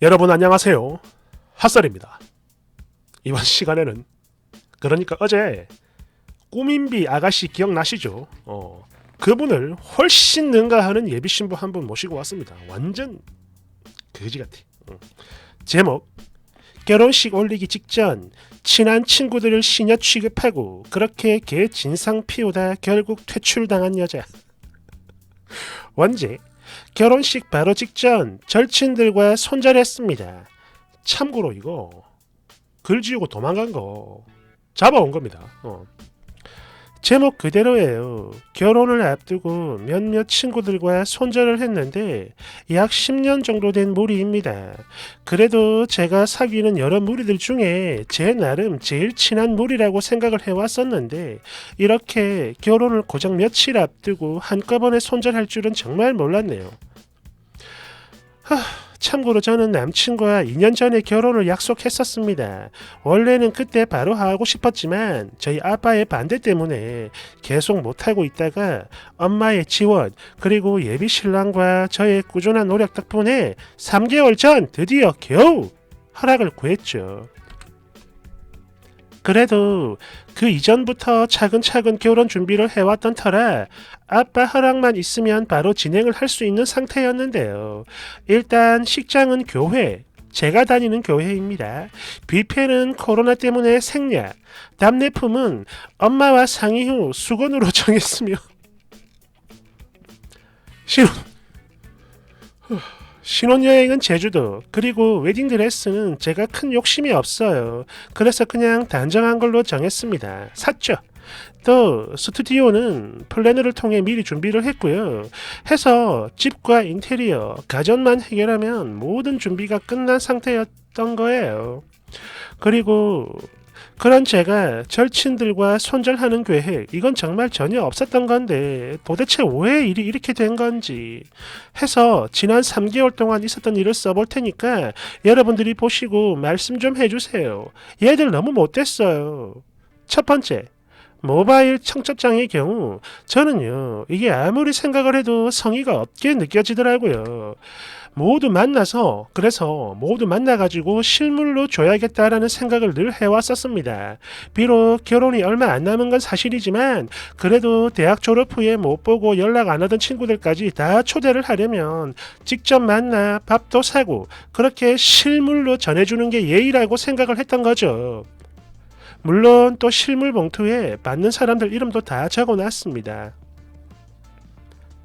여러분 안녕하세요. 핫설입니다. 이번 시간에는 그러니까 어제 꾸민비 아가씨 기억나시죠? 그분을 훨씬 능가하는 예비신부 한 분 모시고 왔습니다. 완전 거지같아. 제목 결혼식 올리기 직전 친한 친구들을 시녀 취급하고 그렇게 개 진상 피우다 결국 퇴출당한 여자. 원제 결혼식 바로 직전 절친들과 손절했습니다. 참고로 이거 글 지우고 도망간 거 잡아온 겁니다. 제목 그대로예요. 결혼을 앞두고 몇몇 친구들과 손절을 했는데 약 10년 정도 된 무리입니다. 그래도 제가 사귀는 여러 무리들 중에 제 나름 제일 친한 무리라고 생각을 해왔었는데 이렇게 결혼을 고작 며칠 앞두고 한꺼번에 손절할 줄은 정말 몰랐네요. 참고로 저는 남친과 2년 전에 결혼을 약속했었습니다. 원래는 그때 바로 하고 싶었지만 저희 아빠의 반대 때문에 계속 못하고 있다가 엄마의 지원 그리고 예비 신랑과 저의 꾸준한 노력 덕분에 3개월 전 드디어 겨우 허락을 구했죠. 그래도 그 이전부터 차근차근 결혼 준비를 해왔던 터라 아빠 허락만 있으면 바로 진행을 할 수 있는 상태였는데요. 일단 식장은 교회, 제가 다니는 교회입니다. 뷔페는 코로나 때문에 생략, 답례품은 엄마와 상의 후 수건으로 정했으며 신혼여행은 제주도, 그리고 웨딩드레스는 제가 큰 욕심이 없어요. 그래서 그냥 단정한 걸로 정했습니다. 샀죠. 또 스튜디오는 플래너를 통해 미리 준비를 했고요. 해서 집과 인테리어, 가전만 해결하면 모든 준비가 끝난 상태였던 거예요. 그리고 그런 제가 절친들과 손절하는 계획 이건 정말 전혀 없었던 건데 도대체 왜 일이 이렇게 된 건지 해서 지난 3개월 동안 있었던 일을 써볼 테니까 여러분들이 보시고 말씀 좀 해주세요. 얘들 너무 못됐어요. 첫 번째, 모바일 청첩장의 경우 저는요 이게 아무리 생각을 해도 성의가 없게 느껴지더라고요. 모두 만나가지고 실물로 줘야겠다라는 생각을 늘 해왔었습니다. 비록 결혼이 얼마 안 남은 건 사실이지만 그래도 대학 졸업 후에 못 보고 연락 안 하던 친구들까지 다 초대를 하려면 직접 만나 밥도 사고 그렇게 실물로 전해주는 게 예의라고 생각을 했던 거죠. 물론 또 실물 봉투에 받는 사람들 이름도 다 적어놨습니다.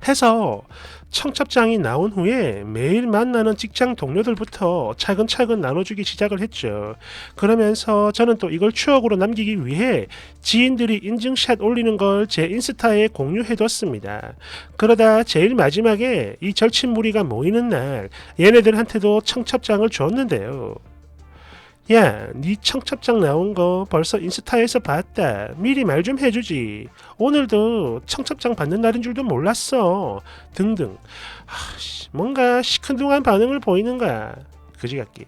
해서 청첩장이 나온 후에 매일 만나는 직장 동료들부터 차근차근 나눠주기 시작을 했죠. 그러면서 저는 또 이걸 추억으로 남기기 위해 지인들이 인증샷 올리는 걸 제 인스타에 공유해뒀습니다. 그러다 제일 마지막에 이 절친 무리가 모이는 날 얘네들한테도 청첩장을 줬는데요. 야, 네 청첩장 나온 거 벌써 인스타에서 봤다. 미리 말 좀 해주지. 오늘도 청첩장 받는 날인 줄도 몰랐어. 등등. 뭔가 시큰둥한 반응을 보이는 거야. 그지 같기.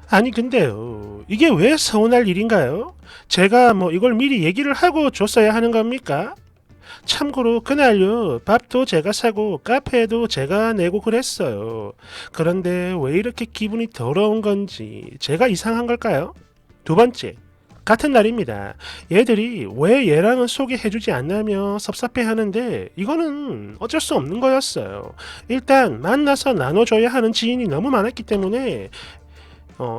아니 근데요. 이게 왜 서운할 일인가요? 제가 뭐 이걸 미리 얘기를 하고 줬어야 하는 겁니까? 참고로 그날요 밥도 제가 사고 카페도 제가 내고 그랬어요. 그런데 왜 이렇게 기분이 더러운 건지 제가 이상한 걸까요? 두 번째, 같은 날입니다. 얘들이 왜 얘랑은 소개해주지 않냐며 섭섭해하는데 이거는 어쩔 수 없는 거였어요. 일단 만나서 나눠줘야 하는 지인이 너무 많았기 때문에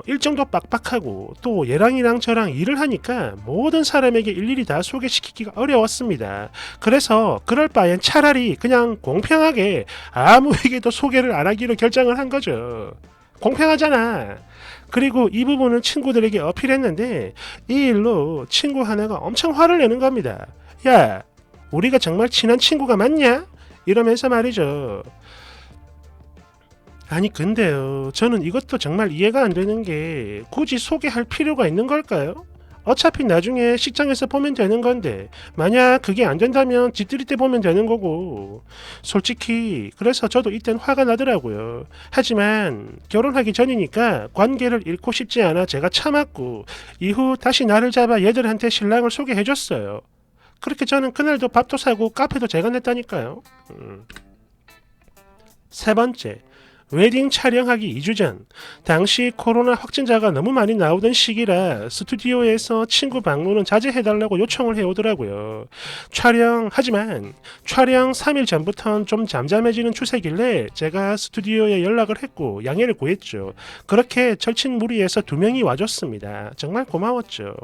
일정도 빡빡하고 또 얘랑이랑 저랑 일을 하니까 모든 사람에게 일일이 다 소개시키기가 어려웠습니다. 그래서 그럴 바엔 차라리 그냥 공평하게 아무에게도 소개를 안 하기로 결정을 한 거죠. 공평하잖아. 그리고 이 부분은 친구들에게 어필했는데 이 일로 친구 하나가 엄청 화를 내는 겁니다. 야, 우리가 정말 친한 친구가 맞냐? 이러면서 말이죠. 아니 근데요 저는 이것도 정말 이해가 안 되는 게 굳이 소개할 필요가 있는 걸까요? 어차피 나중에 식장에서 보면 되는 건데 만약 그게 안 된다면 집들이 때 보면 되는 거고 솔직히 그래서 저도 이땐 화가 나더라고요. 하지만 결혼하기 전이니까 관계를 잃고 싶지 않아 제가 참았고 이후 다시 나를 잡아 얘들한테 신랑을 소개해줬어요. 그렇게 저는 그날도 밥도 사고 카페도 제가 냈다니까요. 세 번째, 웨딩 촬영하기 2주 전, 당시 코로나 확진자가 너무 많이 나오던 시기라 스튜디오에서 친구 방문은 자제해달라고 요청을 해오더라고요. 촬영 3일 전부터는 좀 잠잠해지는 추세길래 제가 스튜디오에 연락을 했고 양해를 구했죠. 그렇게 절친무리에서 2명이 와줬습니다. 정말 고마웠죠.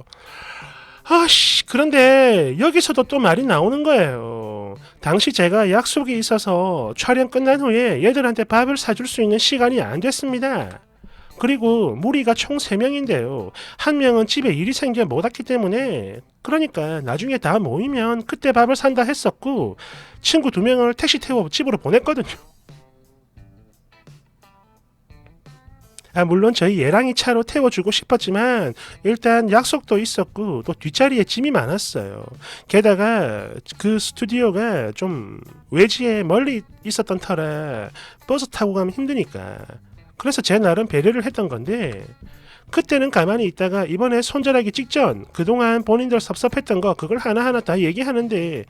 그런데 여기서도 또 말이 나오는 거예요. 당시 제가 약속이 있어서 촬영 끝난 후에 얘들한테 밥을 사줄 수 있는 시간이 안 됐습니다. 그리고 무리가 총 3명인데요. 한 명은 집에 일이 생겨 못 왔기 때문에 그러니까 나중에 다 모이면 그때 밥을 산다 했었고 친구 2명을 택시 태워 집으로 보냈거든요. 물론 저희 예랑이 차로 태워주고 싶었지만 일단 약속도 있었고 또 뒷자리에 짐이 많았어요. 게다가 그 스튜디오가 좀 외지에 멀리 있었던 터라 버스 타고 가면 힘드니까 그래서 제 나름 배려를 했던 건데 그때는 가만히 있다가 이번에 손절하기 직전 그동안 본인들 섭섭했던 거 그걸 하나하나 다 얘기하는데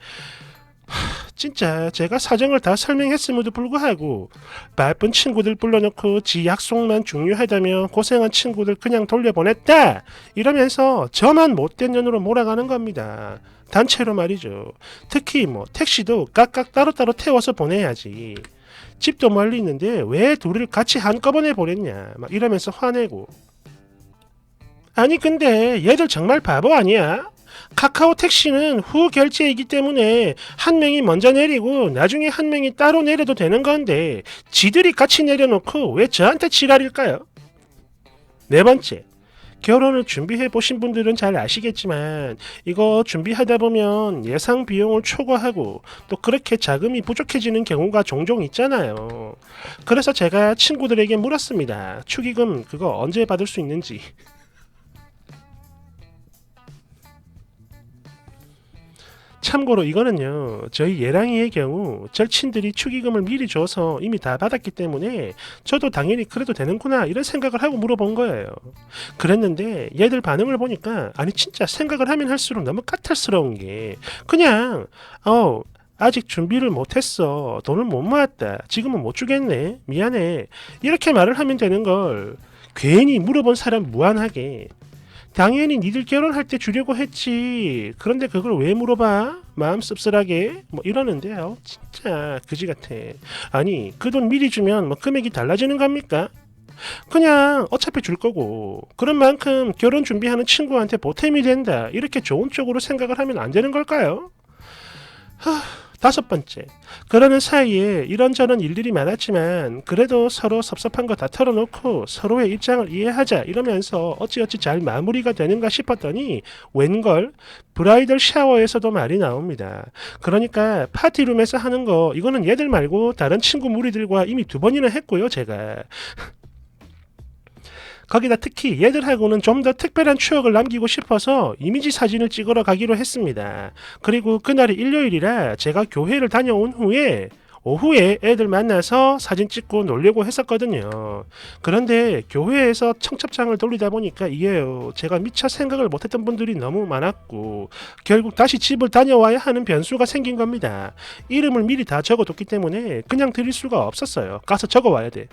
진짜 제가 사정을 다 설명했음에도 불구하고 바쁜 친구들 불러놓고 지 약속만 중요하다며 고생한 친구들 그냥 돌려보냈다 이러면서 저만 못된 년으로 몰아가는 겁니다. 단체로 말이죠. 특히 택시도 각각 따로따로 태워서 보내야지. 집도 멀리 있는데 왜 둘을 같이 한꺼번에 보냈냐 막 이러면서 화내고. 아니 근데 얘들 정말 바보 아니야? 카카오 택시는 후 결제이기 때문에 한 명이 먼저 내리고 나중에 한 명이 따로 내려도 되는 건데 지들이 같이 내려놓고 왜 저한테 지랄일까요? 4번째, 결혼을 준비해 보신 분들은 잘 아시겠지만 이거 준비하다 보면 예상 비용을 초과하고 또 그렇게 자금이 부족해지는 경우가 종종 있잖아요. 그래서 제가 친구들에게 물었습니다. 축의금 그거 언제 받을 수 있는지. 참고로 이거는요 저희 예랑이의 경우 절친들이 축의금을 미리 줘서 이미 다 받았기 때문에 저도 당연히 그래도 되는구나 이런 생각을 하고 물어본 거예요. 그랬는데 얘들 반응을 보니까 아니 진짜 생각을 하면 할수록 너무 까탈스러운 게 그냥 아직 준비를 못했어, 돈을 못 모았다, 지금은 못 주겠네, 미안해 이렇게 말을 하면 되는 걸 괜히 물어본 사람 무안하게 당연히 니들 결혼할 때 주려고 했지. 그런데 그걸 왜 물어봐? 마음 씁쓸하게 이러는데 진짜 그지 같아. 아니 그 돈 미리 주면 금액이 달라지는 겁니까? 그냥 어차피 줄 거고 그런 만큼 결혼 준비하는 친구한테 보탬이 된다 이렇게 좋은 쪽으로 생각을 하면 안 되는 걸까요? 5번째, 그러는 사이에 이런저런 일들이 많았지만 그래도 서로 섭섭한 거 다 털어놓고 서로의 입장을 이해하자 이러면서 어찌어찌 잘 마무리가 되는가 싶었더니 웬걸 브라이덜 샤워에서도 말이 나옵니다. 그러니까 파티룸에서 하는 거 이거는 얘들 말고 다른 친구 무리들과 이미 2번이나 했고요 제가. 거기다 특히 얘들하고는 좀 더 특별한 추억을 남기고 싶어서 이미지 사진을 찍으러 가기로 했습니다. 그리고 그날이 일요일이라 제가 교회를 다녀온 후에 오후에 애들 만나서 사진 찍고 놀려고 했었거든요. 그런데 교회에서 청첩장을 돌리다 보니까 이게요 제가 미처 생각을 못했던 분들이 너무 많았고 결국 다시 집을 다녀와야 하는 변수가 생긴 겁니다. 이름을 미리 다 적어뒀기 때문에 그냥 드릴 수가 없었어요. 가서 적어와야 돼.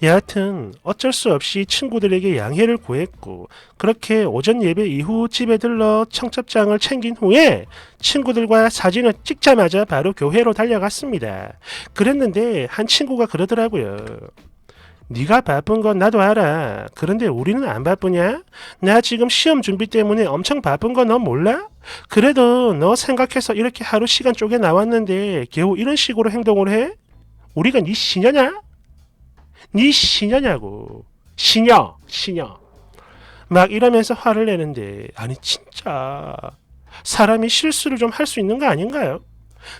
여하튼 어쩔 수 없이 친구들에게 양해를 구했고 그렇게 오전 예배 이후 집에 들러 청첩장을 챙긴 후에 친구들과 사진을 찍자마자 바로 교회로 달려갔습니다. 그랬는데 한 친구가 그러더라고요. 네가 바쁜 건 나도 알아. 그런데 우리는 안 바쁘냐? 나 지금 시험 준비 때문에 엄청 바쁜 거 너 몰라? 그래도 너 생각해서 이렇게 하루 시간 쪼개 나왔는데 겨우 이런 식으로 행동을 해? 우리가 네 시녀냐? 네 시녀냐고. 시녀 막 이러면서 화를 내는데 아니 진짜 사람이 실수를 좀 할 수 있는 거 아닌가요?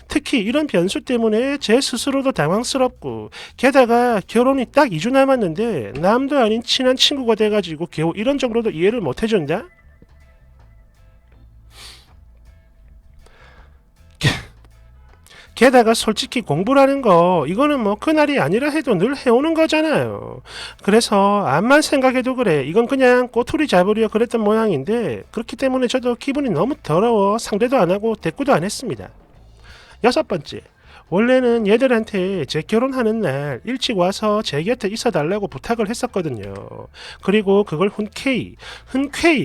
특히 이런 변수 때문에 제 스스로도 당황스럽고 게다가 결혼이 딱 2주 남았는데 남도 아닌 친한 친구가 돼가지고 겨우 이런 정도도 이해를 못 해준다? 게다가 솔직히 공부라는 거 이거는 그날이 아니라 해도 늘 해오는 거잖아요. 그래서 암만 생각해도 그래 이건 그냥 꼬투리 잡으려 그랬던 모양인데 그렇기 때문에 저도 기분이 너무 더러워 상대도 안 하고 대꾸도 안 했습니다. 6번째, 원래는 얘들한테 제 결혼하는 날 일찍 와서 제 곁에 있어달라고 부탁을 했었거든요. 그리고 그걸 흔쾌히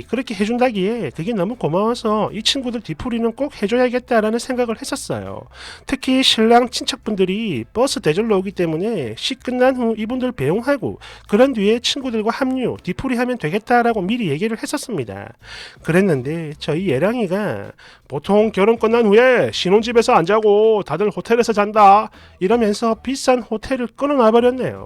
그렇게 해준다기에 그게 너무 고마워서 이 친구들 뒤풀이는 꼭 해줘야겠다라는 생각을 했었어요. 특히 신랑 친척분들이 버스 대절로 오기 때문에 식 끝난 후 이분들 배웅하고 그런 뒤에 친구들과 합류, 뒤풀이하면 되겠다라고 미리 얘기를 했었습니다. 그랬는데 저희 예랑이가 보통 결혼 끝난 후에 신혼집에서 안 자고 다들 호텔에서 잔다 이러면서 비싼 호텔을 끊어놔 버렸네요.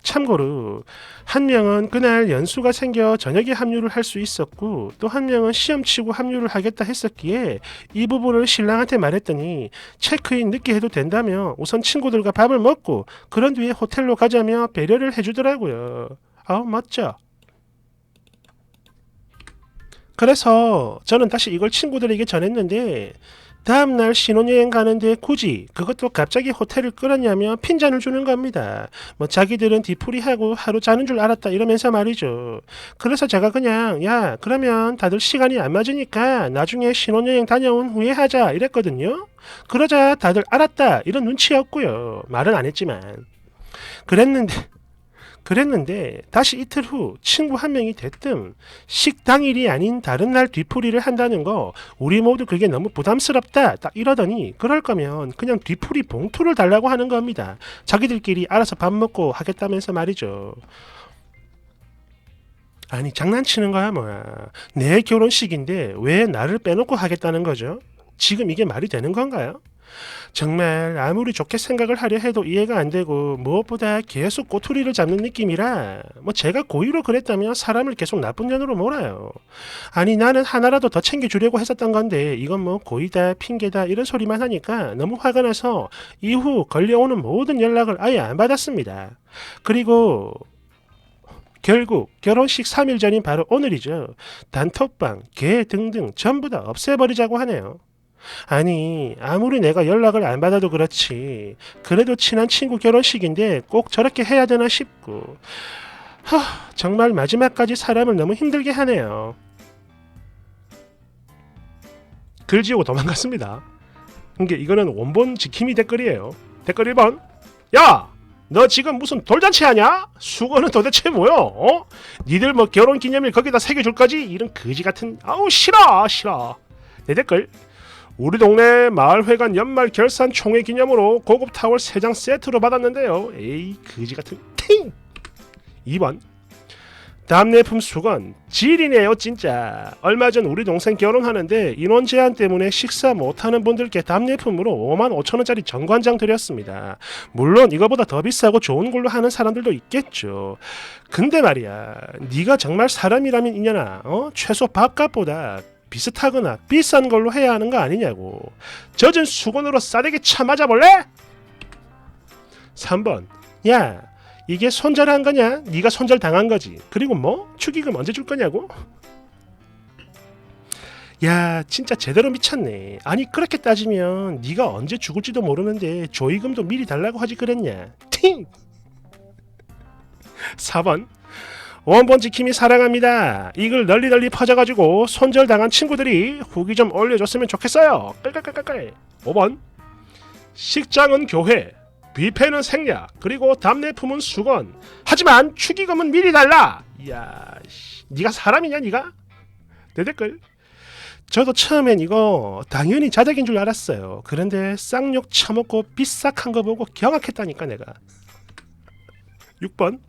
참고로 한 명은 그날 연수가 생겨 저녁에 합류를 할 수 있었고 또 한 명은 시험 치고 합류를 하겠다 했었기에 이 부분을 신랑한테 말했더니 체크인 늦게 해도 된다며 우선 친구들과 밥을 먹고 그런 뒤에 호텔로 가자며 배려를 해주더라고요. 아우 멋져. 그래서 저는 다시 이걸 친구들에게 전했는데 다음날 신혼여행 가는데 굳이 그것도 갑자기 호텔을 끌었냐며 핀잔을 주는 겁니다. 뭐 자기들은 뒤풀이하고 하루 자는 줄 알았다 이러면서 말이죠. 그래서 제가 그냥 야 그러면 다들 시간이 안 맞으니까 나중에 신혼여행 다녀온 후에 하자 이랬거든요. 그러자 다들 알았다 이런 눈치였고요. 말은 안 했지만. 그랬는데 다시 이틀 후 친구 한 명이 대뜸 식당일이 아닌 다른 날 뒤풀이를 한다는 거 우리 모두 그게 너무 부담스럽다 딱 이러더니 그럴 거면 그냥 뒤풀이 봉투를 달라고 하는 겁니다. 자기들끼리 알아서 밥 먹고 하겠다면서 말이죠. 아니 장난치는 거야 뭐야. 내 결혼식인데 왜 나를 빼놓고 하겠다는 거죠? 지금 이게 말이 되는 건가요? 정말 아무리 좋게 생각을 하려 해도 이해가 안 되고 무엇보다 계속 꼬투리를 잡는 느낌이라 뭐 제가 고의로 그랬다면 사람을 계속 나쁜 년으로 몰아요. 아니 나는 하나라도 더 챙겨주려고 했었던 건데 이건 뭐 고의다 핑계다 이런 소리만 하니까 너무 화가 나서 이후 걸려오는 모든 연락을 아예 안 받았습니다. 그리고 결국 결혼식 3일 전인 바로 오늘이죠. 단톡방, 개 등등 전부 다 없애버리자고 하네요. 아니 아무리 내가 연락을 안 받아도 그렇지 그래도 친한 친구 결혼식인데 꼭 저렇게 해야 되나 싶고 정말 마지막까지 사람을 너무 힘들게 하네요. 글 지우고 도망갔습니다. 이거는 원본 지킴이 댓글이에요. 댓글 1번 야! 너 지금 무슨 돌잔치 하냐? 수건은 도대체 뭐야? 어? 니들 뭐 결혼기념일 거기다 새겨줄 거지? 이런 거지같은 아우 싫어. 내 댓글 우리 동네 마을회관 연말 결산 총회 기념으로 고급 타월 3장 세트로 받았는데요. 에이 거지같은 팅! 2번 답례품 수건 질이네요 진짜. 얼마 전 우리 동생 결혼하는데 인원 제한 때문에 식사 못하는 분들께 답례품으로 55,000원짜리 정관장 드렸습니다. 물론 이거보다 더 비싸고 좋은 걸로 하는 사람들도 있겠죠. 근데 말이야 네가 정말 사람이라면 이년아 최소 밥값보다 비슷하거나 비싼 걸로 해야 하는 거 아니냐고. 젖은 수건으로 싸대기 쳐맞아 볼래? 3번 야 이게 손절한 거냐? 네가 손절 당한 거지. 그리고 뭐? 축의금 언제 줄 거냐고? 야 진짜 제대로 미쳤네. 아니 그렇게 따지면 네가 언제 죽을지도 모르는데 조의금도 미리 달라고 하지 그랬냐? 팅! 4번 원본 지킴이 사랑합니다. 이글 널리 퍼져가지고 손절당한 친구들이 후기 좀 올려줬으면 좋겠어요. 깔깔깔깔. 5번 식장은 교회, 뷔페는 생략, 그리고 답례품은 수건. 하지만 축의금은 미리 달라. 이야, 네가 사람이냐 네가? 내 댓글. 저도 처음엔 이거 당연히 자작인 줄 알았어요. 그런데 쌍욕 처먹고 비싹한 거 보고 경악했다니까 내가. 6번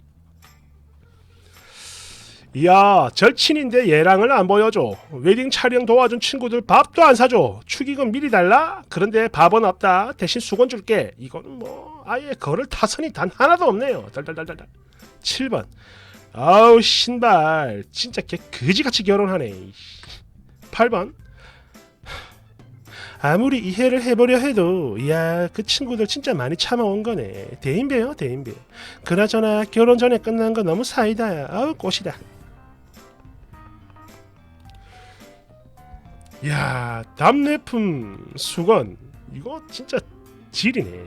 이야 절친인데 얘랑을 안 보여줘. 웨딩 촬영 도와준 친구들 밥도 안 사줘. 축의금 미리 달라? 그런데 밥은 없다. 대신 수건 줄게. 이건 뭐 아예 걸을 타선이 단 하나도 없네요. 달달달달달. 7번 아우 신발 진짜 걔 거지같이 결혼하네. 8번 아무리 이해를 해보려 해도 이야 그 친구들 진짜 많이 참아온 거네. 대인배요 대인배. 그나저나 결혼 전에 끝난 거 너무 사이다야. 아우 꽃이다. 야 답례품 수건 이거 진짜 질이네.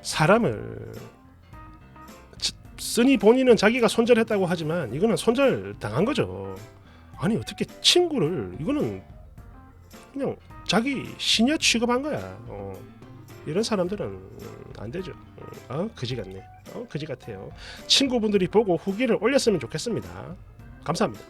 사람을 쓰니 본인은 자기가 손절했다고 하지만 이거는 손절 당한 거죠. 아니 어떻게 친구를 이거는 그냥 자기 시녀 취급한 거야. 이런 사람들은 안 되죠. 그지 같네. 그지 같아요. 친구분들이 보고 후기를 올렸으면 좋겠습니다. 감사합니다.